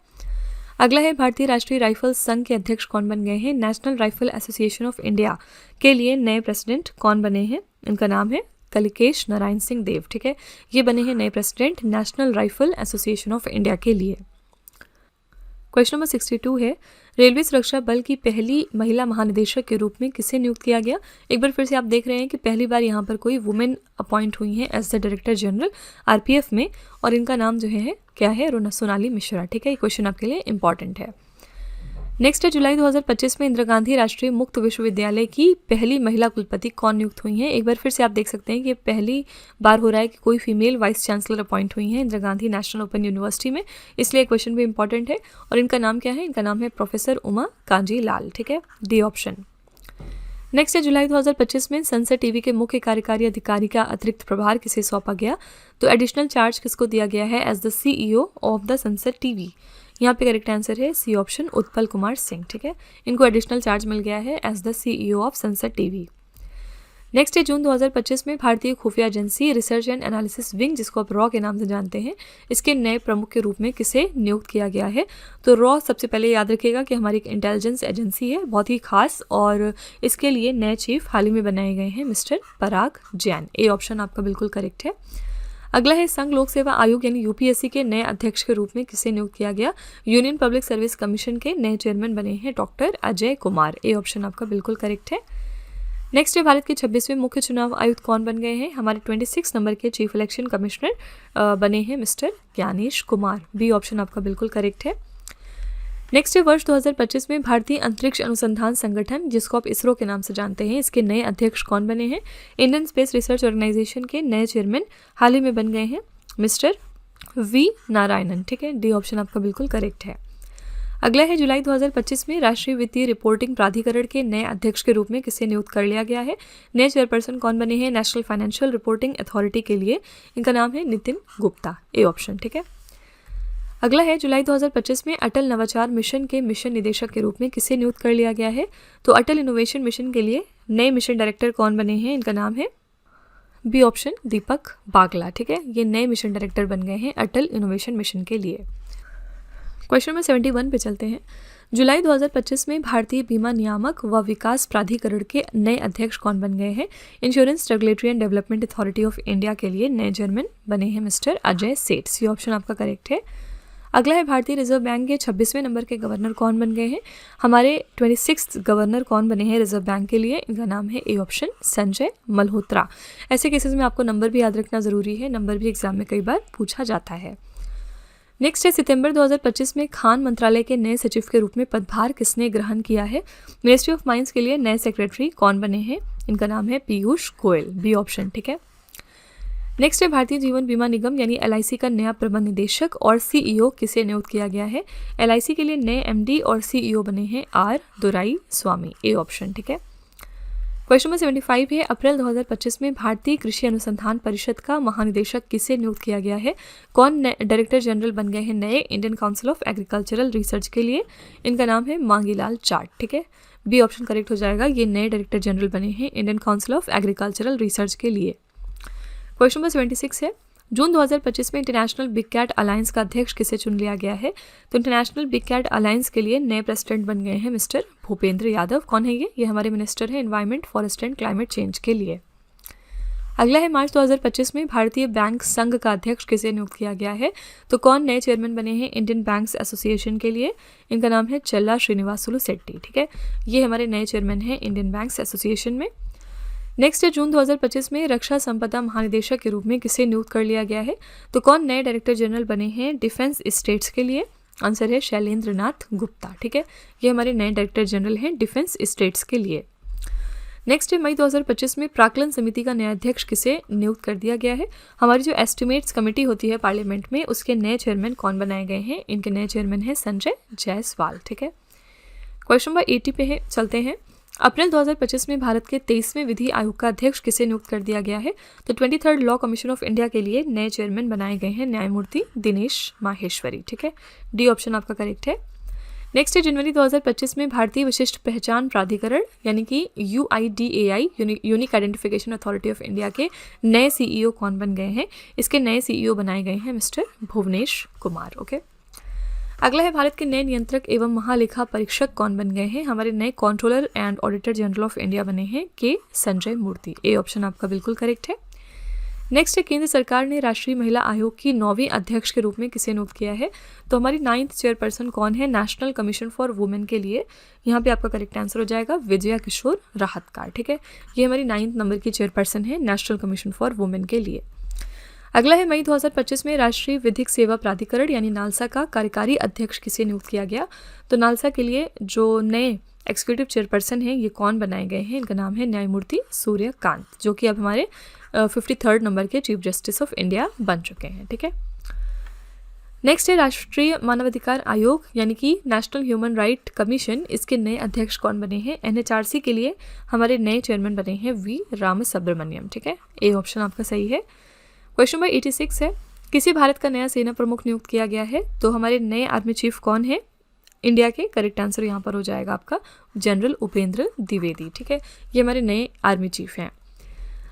Speaker 1: अगला है भारतीय राष्ट्रीय राइफल संघ के अध्यक्ष कौन बन गए हैं? National rifle association of India के लिए नए प्रेसिडेंट कौन बने हैं? इनका नाम है कलिकेश नारायण सिंह देव। ठीक है, ये बने हैं नए president national rifle association of India के लिए। क्वेश्चन नंबर 62 है रेलवे सुरक्षा बल की पहली महिला महानिदेशक के रूप में किसे नियुक्त किया गया? एक बार फिर से आप देख रहे हैं कि पहली बार यहाँ पर कोई वुमेन अपॉइंट हुई हैं as the director general RPF में, और इनका नाम जो है क्या है? सोनाली मिश्रा। ठीक है, ये क्वेश्चन आपके लिए इंपॉर्टेंट है। नेक्स्ट है जुलाई 2025 में इंदिरा गांधी राष्ट्रीय मुक्त विश्वविद्यालय की पहली महिला कुलपति कौन नियुक्त हुई हैं? एक बार फिर से आप देख सकते हैं कि पहली बार हो रहा है कि कोई फीमेल वाइस चांसलर अपॉइंट हुई हैं Indira Gandhi national open university में, इसलिए क्वेश्चन भी इंपॉर्टेंट है। और इनका नाम क्या है? इनका नाम है प्रोफेसर उमा कांजी लाल। ठीक है, डी ऑप्शन। नेक्स्ट है जुलाई 2025 में संसद टीवी के मुख्य कार्यकारी अधिकारी का अतिरिक्त प्रभार किसे सौंपा गया? तो एडिशनल चार्ज किसको दिया गया है as the CEO of the Sansad TV? यहाँ पे करेक्ट आंसर है सी ऑप्शन उत्पल कुमार सिंह। ठीक है, इनको एडिशनल चार्ज मिल गया है as the CEO of Sansad TV. Next है जून 2025 में भारतीय खुफिया agency research and analysis wing, जिसको आप रॉ के नाम से जानते हैं, इसके नए प्रमुख के रूप में किसे नियुक्त किया गया है? तो रॉ सबसे पहले याद रखिएगा कि हमारी एक इंटेलिजेंस एजेंसी है बहुत ही खास, और इसके लिए नए चीफ हाल ही में बनाए गए हैं mister Parag Jain. A option आपका बिल्कुल करेक्ट है। अगला है संघ लोक सेवा आयोग यानी UPSC के नए अध्यक्ष के रूप में किसे नियुक्त किया गया? यूनियन पब्लिक सर्विस कमीशन के नए चेयरमैन बने हैं doctor Ajay Kumar. A option आपका बिल्कुल करेक्ट है। नेक्स्ट है भारत के 26वें मुख्य चुनाव आयुक्त कौन बन गए हैं? हमारे 26 नंबर के चीफ इलेक्शन कमिश्नर बने हैं mister Gyanesh Kumar. B option आपका बिल्कुल करेक्ट है। नेक्स्ट है वर्ष 2025 में भारतीय अंतरिक्ष अनुसंधान संगठन, जिसको आप इसरो के नाम से जानते हैं, इसके नए अध्यक्ष कौन बने हैं? इंडियन स्पेस रिसर्च ऑर्गेनाइजेशन के नए चेयरमैन हाल ही में बन गए हैं मिस्टर V नारायणन। ठीक है, डी ऑप्शन आपका बिल्कुल करेक्ट है। अगला है जुलाई 2025 में राष्ट्रीय वित्तीय रिपोर्टिंग प्राधिकरण के नए अध्यक्ष के रूप में किसे नियुक्त कर लिया गया है? नए चेयरपर्सन कौन बने हैं नेशनल फाइनेंशियल रिपोर्टिंग अथॉरिटी के लिए? इनका नाम है नितिन गुप्ता। A option. ठीक है, अगला है जुलाई 2025 में अटल नवाचार मिशन के मिशन निदेशक के रूप में किसे नियुक्त कर लिया गया है? तो अटल इनोवेशन मिशन के लिए नए मिशन डायरेक्टर कौन बने हैं? इनका नाम है बी ऑप्शन दीपक बागला। ठीक है, ये नए मिशन डायरेक्टर बन गए हैं अटल इनोवेशन मिशन के लिए। क्वेश्चन नंबर 71 पे चलते हैं। जुलाई 2025 में भारतीय बीमा नियामक व विकास प्राधिकरण के नए अध्यक्ष कौन बन गए हैं? Insurance regulatory and development authority of India के लिए नए चेयरमैन बने हैं मिस्टर अजय सेठ। सी ऑप्शन आपका करेक्ट है। अगला है भारतीय रिजर्व बैंक के 26वें नंबर के गवर्नर कौन बन गए हैं। हमारे 26th गवर्नर कौन बने हैं रिजर्व बैंक के लिए, इनका नाम है ए ऑप्शन संजय मल्होत्रा। ऐसे केसेस में आपको नंबर भी याद रखना ज़रूरी है, नंबर भी एग्जाम में कई बार पूछा जाता है। नेक्स्ट है सितंबर 2025 में खान मंत्रालय के नए सचिव के रूप में पदभार किसने ग्रहण किया है। मिनिस्ट्री ऑफ माइंस के लिए नए सेक्रेटरी कौन बने हैं, इनका नाम है पीयूष गोयल, बी ऑप्शन, ठीक है। नेक्स्ट है भारतीय जीवन बीमा निगम यानी LIC का नया प्रबंध निदेशक और CEO किसे नियुक्त किया गया है। LIC के लिए नए MD और CEO बने हैं R Durai Swami, A option, ठीक है। क्वेश्चन नंबर 75 है अप्रैल 2025 में भारतीय कृषि अनुसंधान परिषद का महानिदेशक किसे नियुक्त किया गया है। कौन डायरेक्टर जनरल बन गए हैं नए Indian council of agricultural research के लिए, इनका नाम है मांगीलाल चाट, ठीक है। बी ऑप्शन करेक्ट हो जाएगा, ये नए डायरेक्टर जनरल बने हैं Indian council of agricultural research के लिए। क्वेश्चन नंबर 76 है जून 2025 में इंटरनेशनल बिग कैट अलायंस का अध्यक्ष किसे चुन लिया गया है। तो इंटरनेशनल बिग कैट अलायंस के लिए नए प्रेसिडेंट बन गए हैं मिस्टर भूपेंद्र यादव। कौन है ये हमारे मिनिस्टर हैं environment, forest and climate change के लिए। अगला है मार्च 2025 में भारतीय बैंक संघ का अध्यक्ष किसे नियुक्त किया गया है। तो कौन नए चेयरमैन बने हैं इंडियन बैंक्स एसोसिएशन के लिए, इनका नाम है चल्ला श्रीनिवासुलु शेट्टी, ठीक है। ये हमारे नए चेयरमैन हैं इंडियन बैंक्स एसोसिएशन में। नेक्स्ट है जून 2025 में रक्षा संपदा महानिदेशक के रूप में किसे नियुक्त कर लिया गया है। तो कौन नए डायरेक्टर जनरल बने हैं डिफेंस स्टेट्स के लिए, आंसर है शैलेंद्र नाथ गुप्ता, ठीक है। ये हमारे नए डायरेक्टर जनरल हैं डिफेंस स्टेट्स के लिए। नेक्स्ट है मई 2025 में प्राक्कलन समिति का नया अध्यक्ष किसे नियुक्त कर दिया गया है। हमारी जो एस्टिमेट्स कमेटी होती है पार्लियामेंट में, उसके नए चेयरमैन कौन बनाए गए हैं, इनके नए चेयरमैन हैं संजय जायसवाल, ठीक है। क्वेश्चन नंबर 80 पे चलते हैं। अप्रैल 2025 में भारत के 23वें विधि आयोग का अध्यक्ष किसे नियुक्त कर दिया गया है। तो 23rd law commission of India के लिए नए चेयरमैन बनाए गए हैं न्यायमूर्ति दिनेश माहेश्वरी, ठीक है। डी ऑप्शन आपका करेक्ट है। नेक्स्ट है जनवरी 2025 में भारतीय विशिष्ट पहचान प्राधिकरण यानी कि UIDAI unique identification authority of India के नए CEO कौन बन गए हैं। इसके नए CEO बनाए गए हैं मिस्टर भुवनेश कुमार, ओके। अगला है भारत के नए नियंत्रक एवं महालेखा परीक्षक कौन बन गए हैं। हमारे नए controller and auditor general of India बने हैं के संजय मूर्ति, ए ऑप्शन आपका बिल्कुल करेक्ट है। नेक्स्ट है केंद्र सरकार ने राष्ट्रीय महिला आयोग की 9वीं अध्यक्ष के रूप में किसे नियुक्त किया है। तो हमारी 9th चेयरपर्सन कौन है नेशनल कमीशन फॉर वुमेन के लिए, यहाँ पे आपका करेक्ट आंसर हो जाएगा विजया किशोर राहतकार, ठीक है। ये हमारी 9th नंबर की चेयरपर्सन है नेशनल कमीशन फॉर वुमेन के लिए। अगला है मई 2025 में राष्ट्रीय विधिक सेवा प्राधिकरण यानी नालसा का कार्यकारी अध्यक्ष किसे नियुक्त किया गया। तो नालसा के लिए जो नए एग्जीक्यूटिव चेयरपर्सन हैं ये कौन बनाए गए हैं, इनका नाम है न्यायमूर्ति सूर्यकांत, जो कि अब हमारे 53rd नंबर के चीफ जस्टिस ऑफ इंडिया बन चुके हैं, ठीक है। नेक्स्ट है राष्ट्रीय मानवाधिकार आयोग यानी कि नेशनल ह्यूमन राइट कमीशन, इसके नए अध्यक्ष कौन बने हैं। NHRC के लिए हमारे नए चेयरमैन बने हैं V रामसुब्रमण्यम, ठीक है। ए ऑप्शन आपका सही है। क्वेश्चन नंबर 86 है किसी भारत का नया सेना प्रमुख नियुक्त किया गया है। तो हमारे नए आर्मी चीफ कौन है इंडिया के, करेक्ट आंसर यहाँ पर हो जाएगा आपका जनरल उपेंद्र द्विवेदी, ठीक है। ये हमारे नए आर्मी चीफ हैं।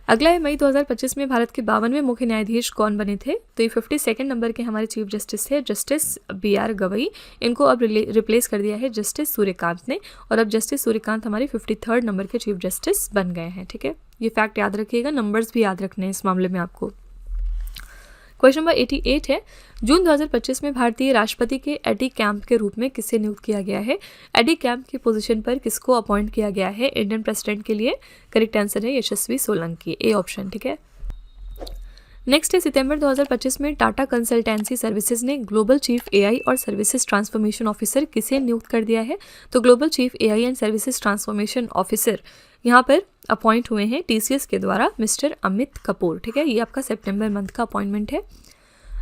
Speaker 1: अगला है मई 2025 में भारत के 52वें मुख्य न्यायाधीश कौन बने थे। तो ये 52nd नंबर के हमारे चीफ जस्टिस है जस्टिस BR गवई। इनको अब रिप्लेस कर दिया है जस्टिस सूर्यकांत ने, और अब जस्टिस सूर्यकांत हमारे 53rd नंबर के चीफ जस्टिस बन गए हैं, ठीक है। ये फैक्ट याद रखिएगा, नंबर्स भी याद रखने हैं इस मामले में आपको। क्वेश्चन नंबर 88 है जून 2025 में भारतीय राष्ट्रपति के एडी कैंप के रूप में किसे नियुक्त किया गया है। एडी कैंप की पोजीशन पर किसको अपॉइंट किया गया है इंडियन प्रेसिडेंट के लिए, करेक्ट आंसर है यशस्वी सोलंकी, ए ऑप्शन, ठीक है। नेक्स्ट है सितंबर 2025 में टाटा कंसल्टेंसी सर्विसेज ने ग्लोबल चीफ AI और सर्विसेज ट्रांसफॉर्मेशन ऑफिसर किसे नियुक्त कर दिया है। तो global chief AI and services transformation officer यहाँ पर अपॉइंट हुए हैं TCS के द्वारा मिस्टर अमित कपूर, ठीक है। ये आपका सितंबर मंथ का अपॉइंटमेंट है।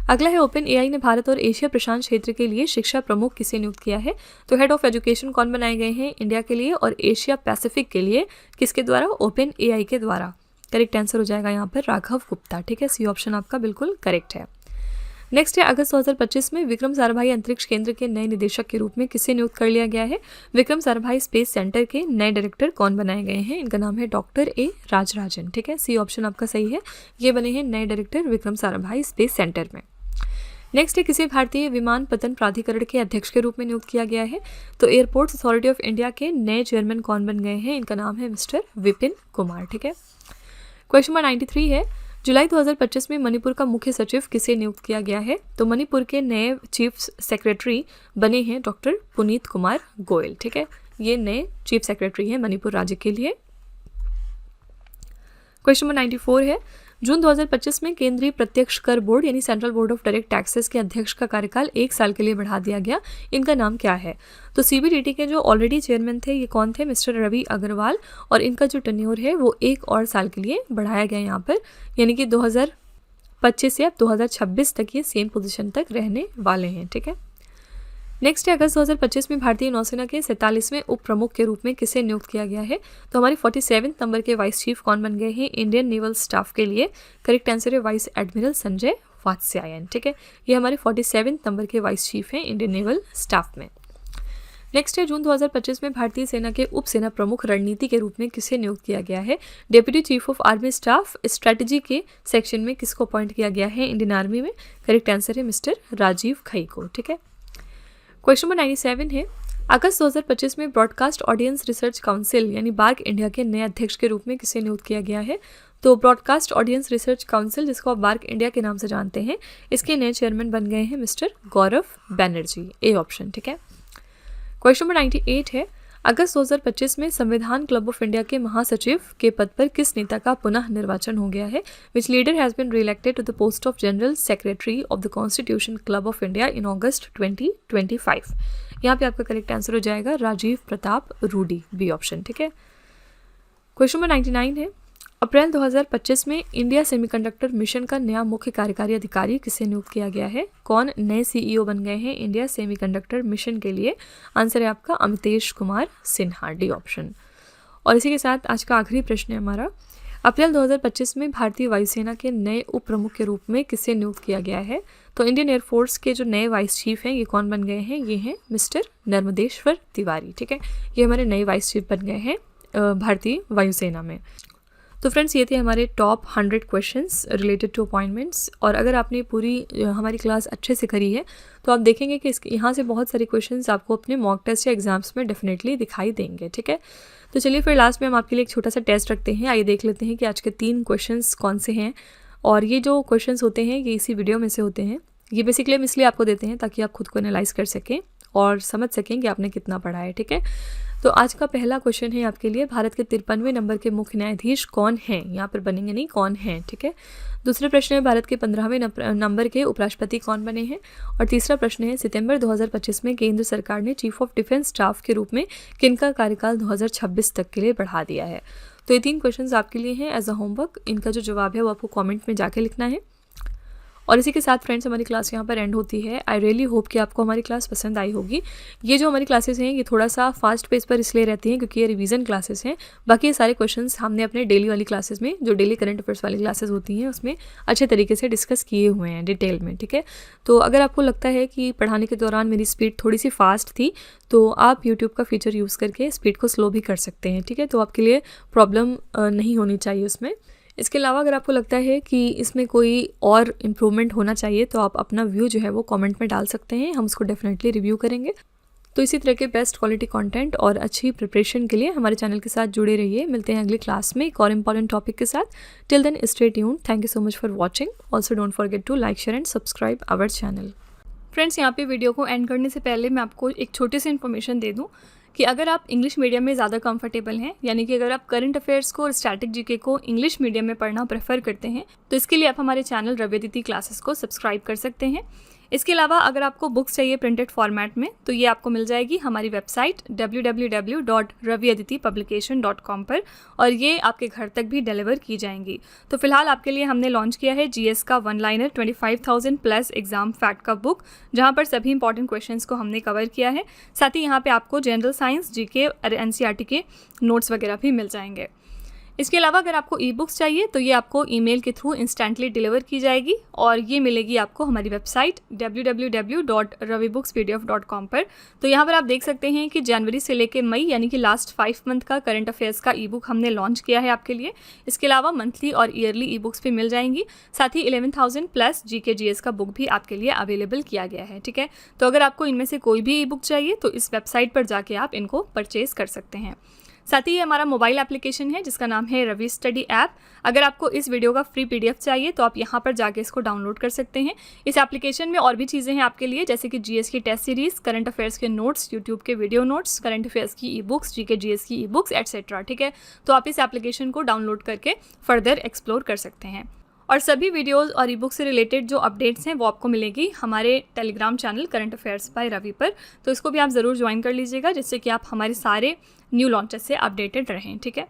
Speaker 1: अगला है ओपन AI ने भारत और एशिया प्रशांत क्षेत्र के लिए शिक्षा प्रमुख किसे नियुक्त किया है। तो हेड ऑफ एजुकेशन कौन बनाए गए हैं इंडिया के लिए और एशिया पैसिफिक के लिए किसके द्वारा, ओपन AI के द्वारा। करेक्ट आंसर हो जाएगा यहाँ पर राघव गुप्ता, ठीक है। सी ऑप्शन आपका बिल्कुल करेक्ट है। नेक्स्ट है अगस्त 2025 में विक्रम साराभाई अंतरिक्ष केंद्र के नए निदेशक के रूप में किसे नियुक्त कर लिया गया है। विक्रम साराभाई स्पेस सेंटर के नए डायरेक्टर कौन बनाए गए हैं, इनका नाम है डॉक्टर A राजराजन, ठीक है। सी ऑप्शन आपका सही है, ये बने हैं नए director Vikram Sarabhai space centre में। नेक्स्ट है किसी भारतीय विमानपत्तन प्राधिकरण के अध्यक्ष के रूप में नियुक्त किया गया है। तो एयरपोर्ट्स अथॉरिटी ऑफ इंडिया के नए चेयरमैन कौन बन गए हैं, इनका नाम है मिस्टर विपिन कुमार, ठीक है। क्वेश्चन नंबर 93 है जुलाई 2025 में मणिपुर का मुख्य सचिव किसे नियुक्त किया गया है? तो मणिपुर के नए चीफ सेक्रेटरी बने हैं डॉक्टर पुनीत कुमार गोयल। ठीक है, ये नए चीफ सेक्रेटरी हैं मणिपुर राज्य के लिए। क्वेश्चन नंबर 94 है, जून 2025 में केंद्रीय प्रत्यक्ष कर बोर्ड यानी central board of direct taxes के अध्यक्ष का कार्यकाल 1 साल के लिए बढ़ा दिया गया। इनका नाम क्या है? तो सीबीडीटी के जो ऑलरेडी चेयरमैन थे, ये कौन थे? मिस्टर रवि अग्रवाल, और इनका जो टेन्योर है वो 1 और साल के लिए बढ़ाया गया यहाँ पर, यानी कि 2025 से अब 2026 तक ये सेम पोजीशन तक रहने वाले हैं। ठीक है, नेक्स्ट है, अगस्त 2025 में भारतीय नौसेना के 47वें उप प्रमुख के रूप में किसे नियुक्त किया गया है? तो हमारे 47 नंबर के वाइस चीफ कौन बन गए हैं इंडियन नेवल स्टाफ के लिए? करेक्ट आंसर है वाइस एडमिरल संजय वात्स्यायन। ठीक है, ये हमारे 47 नंबर के वाइस चीफ हैं इंडियन नेवल स्टाफ में। नेक्स्ट है, जून 2025 में भारतीय सेना के उप सेना प्रमुख रणनीति के रूप में किसे नियुक्त किया गया है? Deputy chief of army staff strategy के सेक्शन में किसको अपॉइंट किया गया है इंडियन आर्मी में? करेक्ट आंसर है मिस्टर राजीव खई को। ठीक है, क्वेश्चन नंबर 97 है, अगस्त 2025 में ब्रॉडकास्ट ऑडियंस रिसर्च काउंसिल यानी बार्क इंडिया के नए अध्यक्ष के रूप में किसे नियुक्त किया गया है? तो ब्रॉडकास्ट ऑडियंस रिसर्च काउंसिल, जिसको आप बार्क इंडिया के नाम से जानते हैं, इसके नए चेयरमैन बन गए हैं mister Gaurav Banerjee, A option. ठीक है, क्वेश्चन नंबर 98 है, अगस्त 2025 में संविधान क्लब ऑफ इंडिया के महासचिव के पद पर किस नेता का पुनः निर्वाचन हो गया है? Which leader has been reelected to the post of general secretary of the constitution club of India in August 2025? यहाँ पे आपका करेक्ट आंसर हो जाएगा राजीव प्रताप रूडी, बी ऑप्शन। ठीक है, क्वेश्चन नंबर 99 है, अप्रैल 2025 में इंडिया सेमीकंडक्टर मिशन का नया मुख्य कार्यकारी अधिकारी किसे नियुक्त किया गया है? कौन नए सीईओ बन गए हैं इंडिया सेमीकंडक्टर मिशन के लिए? आंसर है आपका अमितेश कुमार सिन्हा, डी ऑप्शन। और इसी के साथ आज का आखिरी प्रश्न है हमारा, अप्रैल 2025 में भारतीय वायुसेना के नए उप प्रमुख के रूप में किसे नियुक्त किया गया है? तो इंडियन एयरफोर्स के जो नए वाइस चीफ हैं, ये कौन बन गए हैं? ये हैं मिस्टर नर्मदेश्वर तिवारी। ठीक है, ये हमारे नए वाइस चीफ बन गए हैं भारतीय वायुसेना में। तो फ्रेंड्स, ये थे हमारे top 100 questions related to appointments. और अगर आपने पूरी हमारी क्लास अच्छे से करी है तो आप देखेंगे कि यहाँ से बहुत सारे क्वेश्चंस आपको अपने मॉक टेस्ट या एग्जाम्स में डेफिनेटली दिखाई देंगे। ठीक है, तो चलिए फिर लास्ट में हम आपके लिए एक छोटा सा टेस्ट रखते हैं। आइए देख लेते हैं कि आज के 3 क्वेश्चंस कौन से हैं। और ये जो क्वेश्चंस होते हैं ये इसी वीडियो में से होते हैं। ये बेसिकली हम इसलिए आपको देते हैं ताकि आप खुद को एनालाइज कर सकें और समझ सकें कि आपने कितना पढ़ा है। ठीक है, तो आज का पहला क्वेश्चन है आपके लिए, भारत के 53वें नंबर के मुख्य न्यायाधीश कौन हैं? यहाँ पर बनेंगे नहीं, कौन हैं। ठीक है, दूसरा प्रश्न है, भारत के 15वें नंबर के उपराष्ट्रपति कौन बने हैं? और तीसरा प्रश्न है, सितंबर 2025 में केंद्र सरकार ने चीफ ऑफ डिफेंस स्टाफ के रूप में किनका कार्यकाल 2026 तक के लिए बढ़ा दिया है? तो ये 3 क्वेश्चंस आपके लिए हैं एज अ होमवर्क। इनका जो जवाब है वो आपको कॉमेंट में जाके लिखना है। और इसी के साथ फ्रेंड्स हमारी क्लास यहाँ पर एंड होती है। आई रियली होप कि आपको हमारी क्लास पसंद आई होगी। ये जो हमारी क्लासेस हैं ये थोड़ा सा फास्ट पेस पर इसलिए रहती हैं क्योंकि ये रिवीजन क्लासेस हैं। बाकी ये सारे क्वेश्चंस हमने अपने डेली वाली क्लासेस में, जो डेली करंट अफेयर्स वाली क्लासेस होती हैं, उसमें अच्छे तरीके से डिस्कस किए हुए हैं डिटेल में। ठीक है, तो अगर आपको लगता है कि पढ़ाने के दौरान मेरी स्पीड थोड़ी सी फास्ट थी तो आप यूट्यूब का फीचर यूज़ करके स्पीड को स्लो भी कर सकते हैं। ठीक है, तो आपके लिए प्रॉब्लम नहीं होनी चाहिए उसमें। इसके अलावा अगर आपको लगता है कि इसमें कोई और इम्प्रूवमेंट होना चाहिए तो आप अपना व्यू जो है वो कमेंट में डाल सकते हैं, हम उसको डेफिनेटली रिव्यू करेंगे। तो इसी तरह के बेस्ट क्वालिटी कंटेंट और अच्छी प्रिपरेशन के लिए हमारे चैनल के साथ जुड़े रहिए। मिलते हैं अगली क्लास में एक और इम्पॉर्टेंट टॉपिक के साथ। Till then stay tuned. Thank you so much for watching. Also don't forget to like, share and subscribe our channel. Friends, यहाँ पे वीडियो को एंड करने से पहले मैं आपको एक छोटी सी इन्फॉर्मेशन दे दूँ कि अगर आप इंग्लिश मीडियम में ज़्यादा कंफर्टेबल हैं, यानी कि अगर आप करंट अफेयर्स को और स्टैटिक जीके को इंग्लिश मीडियम में पढ़ना प्रेफर करते हैं तो इसके लिए आप हमारे चैनल रवि अदिति क्लासेस को सब्सक्राइब कर सकते हैं। इसके अलावा अगर आपको बुक्स चाहिए प्रिंटेड फॉर्मेट में तो ये आपको मिल जाएगी हमारी वेबसाइट www.raviaditipublication.com पर, और ये आपके घर तक भी डिलीवर की जाएंगी। तो फिलहाल आपके लिए हमने लॉन्च किया है जीएस का 1 लाइनर 25,000 प्लस एग्जाम फैक्ट का बुक, जहाँ पर सभी इंपॉर्टेंट क्वेश्चंस को हमने कवर किया है। साथ ही यहाँ पे आपको जनरल साइंस, जीके और एनसीईआरटी के नोट्स वगैरह भी मिल जाएंगे। इसके अलावा अगर आपको ई बुक्स चाहिए तो ये आपको ईमेल के थ्रू इंस्टेंटली डिलीवर की जाएगी, और ये मिलेगी आपको हमारी वेबसाइट www.ravibooks.pdf.com पर। तो यहाँ पर आप देख सकते हैं कि जनवरी से लेकर मई यानी कि लास्ट 5 मंथ का करंट अफेयर्स का ई बुक हमने लॉन्च किया है आपके लिए। इसके अलावा मंथली और ईयरली ई बुक्स भी मिल जाएंगी। साथ ही 11,000 प्लस जीके जीएस का बुक भी आपके लिए अवेलेबल किया गया है। ठीक है, तो अगर आपको इनमें से कोई भी ई बुक चाहिए तो इस वेबसाइट पर जाके आप इनको परचेज कर सकते हैं। साथ ही ये हमारा मोबाइल एप्लीकेशन है जिसका नाम है रवि स्टडी ऐप। अगर आपको इस वीडियो का फ्री PDF चाहिए तो आप यहाँ पर जाके इसको डाउनलोड कर सकते हैं। इस एप्लीकेशन में और भी चीज़ें हैं आपके लिए, जैसे कि GS की टेस्ट सीरीज़, करंट अफेयर्स के नोट्स, यूट्यूब के वीडियो नोट्स, करंट अफेयर्स की ई बुक्स, GK GS की ई बुक्स एट्सेट्रा। ठीक है, तो आप इस एप्लीकेशन को डाउनलोड करके फर्दर एक्सप्लोर कर सकते हैं। और सभी वीडियोस और ई बुक से रिलेटेड जो अपडेट्स हैं वो आपको मिलेगी हमारे Telegram channel current affairs by Ravi पर। तो इसको भी आप ज़रूर ज्वाइन कर लीजिएगा, जिससे कि आप हमारे सारे न्यू लॉन्चेस से अपडेटेड रहें। ठीक है।